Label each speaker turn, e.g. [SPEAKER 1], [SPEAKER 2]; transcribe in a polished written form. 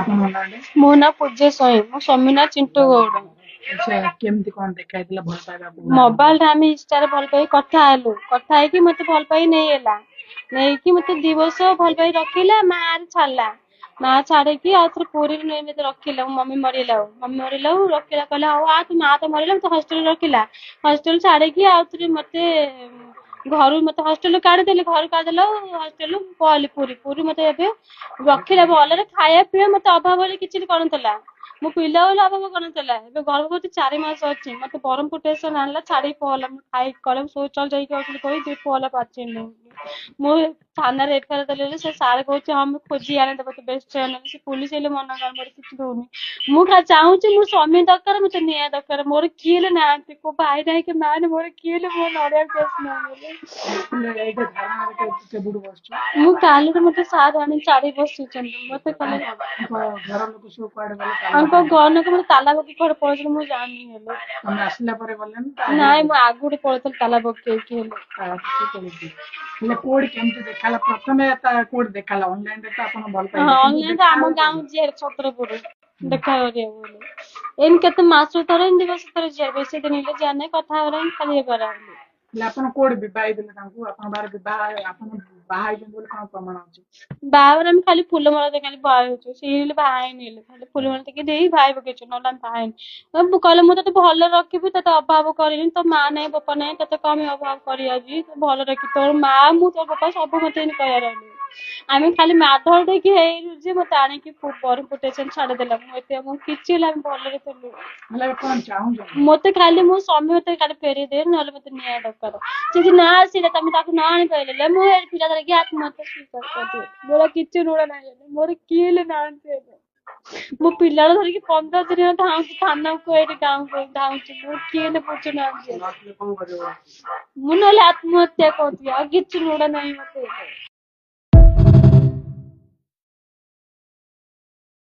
[SPEAKER 1] ଆପଣଙ୍କ ନାଁରେ
[SPEAKER 2] ମୋ ନାଁ ପୂଜ୍ୟ ସ୍ୱାଇଁ, ମୋ ସ୍ୱାମୀ ନାଁ ଚିଣ୍ଟୁ ଗୌଡ଼।
[SPEAKER 1] ଆଚ୍ଛା କେମିତି କଣ ଦେଖା ହେଇଥିଲା ଭଲ ପାଇବା ଆପଣଙ୍କ
[SPEAKER 2] ମୋବାଇଲ ରେ ଆମେ ଇନଷ୍ଟାରେ ଭଲ ପାଇ କଥା ହେଲୁ, କଥା ହେଇକି ମତେ ଭଲ ପାଇ ନେଇଗଲା, ନେଇକି ମତେ 2 ବର୍ଷ ଭଲ ପାଇ ରଖିଲା, ମାଆରେ ଛାଡିଲା, ମା ଛାଡିକି ଆଉ ଥରେ ପୁରୀରେ ନେଇ ମତେ ରଖିଲା। ମୋ ମମି ମରିଲା ରଖିଲା, କହିଲା ହଉ ତୁ ମା ତ ମରିଲା, ମତେ ହଷ୍ଟେଲରେ ରଖିଲା। ହଷ୍ଟେଲ ଛାଡିକି ଆଉ ଥରେ ମତେ ହଷ୍ଟେଲରୁ କାଢିଦେଲେ, ଘରୁ କାଢିଦେଲା, ହଷ୍ଟେଲରୁ ପଳେଇଲି ପୁରୀ ମତେ ଏବେ ରଖିଲା ଭଲରେ, ଖାଇବା ପିଇବା ମତେ ଅଭାବ ବୋଲି କିଛି କରୁନଥିଲା, ମୋ ପିଲା ବୋଲି ଅଭାବ କରୁନଥିଲା। ଏବେ ଗର୍ଭବତୀ 4 ମାସ ଅଛି, ମତେ ବ୍ରହ୍ମପୁର ଷ୍ଟେସନ ଆଣିଲା, ଛାଡିକି ପଳେଇଲା, ମୁଁ ଖାଇକି କଲେ ଶୌଚାଳୟ ଯାଇକି ଆସିଲି କହି ଦୁଇ ପଳେଇଲା ପାଚିନି। ମୁଁ ଥାନାରେ ଏଫଆଇଆର ଦେଲି, ସେ ସାର୍ କହୁଛି ହଁ ମୁଁ ଖୋଜି ଆଣି ଦେବ, ବେଷ୍ଟ ଫ୍ରେଣ୍ଡ, ସେ ପୁଲିସ ହେଲେ ମନା କର, ମୋର କିଛି ଦଉନି। ମୁଁ ଖାଲି ଚାହୁଁଛି ମୋ ସ୍ୱାମୀ ଦରକାର, ମତେ ନ୍ୟାୟ ଦରକାର, ମୋର କିଏ ହେଲେ ନାହାନ୍ତି, କୋଉ ଭାଇ ନାହିଁ କି ମା ନାହିଁ, ମୋର କିଏ ହେଲେ ମୋ ନଡିଆକୁ
[SPEAKER 1] ଏଇଟା ଧାରଣାରେ କେବେଠୁ ବସିଛୁ?
[SPEAKER 2] ମୁଁ କାଲିରେ ମତେ ସାର୍ ଆଣି ଛାଡି ବସିଛନ୍ତି, ମତେ ଖାଲି
[SPEAKER 1] ଘର ଲୋକ ସବୁ କୁଆଡେ ଗଲେ
[SPEAKER 2] ଆଙ୍କ ଗହନକୁ ମତେ ତାଲା ପକେଇ କୁଆଡେ ପଳେଇଥିଲି ମୁଁ ଜାଣିନି। ହେଲେ
[SPEAKER 1] ତମେ ଆସିଲା ପରେ ଗଲେନି
[SPEAKER 2] ନାଇଁ, ମୁଁ ଆଗରୁ ପଳେଇଥିଲି ତାଲା ପକେଇକି।
[SPEAKER 1] ହେଲେ କୋଉଠି କେମିତି ଦେଖାଲା ପ୍ରଥମେ କୋଉଠି ଦେଖାଲା ଅନଲାଇନ ରେ ତ ଆପଣ ଭଲ
[SPEAKER 2] ହଁ,
[SPEAKER 1] ପାଇଲେ କିନ୍ତୁ
[SPEAKER 2] ଅନଲାଇନ
[SPEAKER 1] ଦେଖା
[SPEAKER 2] ଆମ ଗାଁ ଯିଏ ଛତ୍ରପୁର ଦେଖା କରିବାକୁ ବୋଲି ଏମିତି କେତେ ମାସ ଥରେ, ଏମିତି ବର୍ଷ ଥରେ ଯିବା, ବେଶୀ ଦିନ ହେଲେ ଯିବା ନାହିଁ, କଥା ହବା ଖାଲି ଇଏ କରା।
[SPEAKER 1] ହେଲେ ଆପଣ କୋଉଠି ବିବାହ ହେଇଥିଲେ ତାଙ୍କୁ? ଆପଣ ଆପଣ ବାହା ହେଇଛନ୍ତି ବୋଲି କଣ ପ୍ରମାଣ ଅଛି?
[SPEAKER 2] ବାହାଘର ଆମେ ଖାଲି ଫୁଲମାଳ ଖାଲି ବାହା ହେଇଛୁ, ସିଏ ହେଲେ ବାହା ହେଇନି, ହେଲେ ଖାଲି ଫୁଲମାଳ ଟିକେ ଦେଇ ବାହା ପକେଇଛୁ, ନହେଲେ ଆମେ ବାହା ହେଇନି। କହିଲେ ମୁଁ ତତେ ଭଲ ରଖିବି, ତତେ ଅଭାବ କରିନି, ତୋ ମା ନାହିଁ ବାପା ନାହିଁ, ତତେ କଣ ଅଭାବ କରିଯାଉଛି, ଭଲ ରଖି ତୋର ମା ମୁଁ ତୋ ବାପା ସବୁ ମତେ ଏମିତି କହିବାର। ଆମେ ଖାଲି ମାଧବ ଦେଇକି ହେଇଲୁ ଯେ ମତେ ଆଣିକି ବ୍ରହ୍ମପୁର ଷ୍ଟେସନ ଛାଡିଦେଲା। ମୁଁ କିଛି ହେଲେ ଆମେ ଭଲରେ ଥିଲୁ। ମତେ ଖାଲି ମୋ ସ୍ୱାମୀ ମତେ ଖାଲି ଫେରେଇ ଦେ, ନହେଲେ ମତେ ନ୍ୟାୟ ଦରକାର। ସେ ଯଦି ନା ଆସିଲେ, ତମେ ତାକୁ ନ ଆଣି ପାରିଲେ, ମୁଁ ଏ ପିଲା ଧରିକି ଆତ୍ମହତ୍ୟା ସ୍ୱୀକାର କରିଦିଏ। ମୋର କିଛି ଋଣ ନାହିଁ, ମୋର କିଏ ହେଲେ ନାହାନ୍ତି ଏବେ। ମୋ ପିଲାକୁ ଧରିକି 15 ଦିନ ଧାଉଁଛି ଥାନାକୁ, ଏଇଠି ଗାଁକୁ ଧାଉଁଛି, ମୁଁ କିଏ ହେଲେ ବୁଝୁନାହାନ୍ତି। ମୁଁ ନହେଲେ ଆତ୍ମହତ୍ୟା କରିଦିଏ, ଆଉ କିଛି ଋଣ ନାହିଁ ମତେ।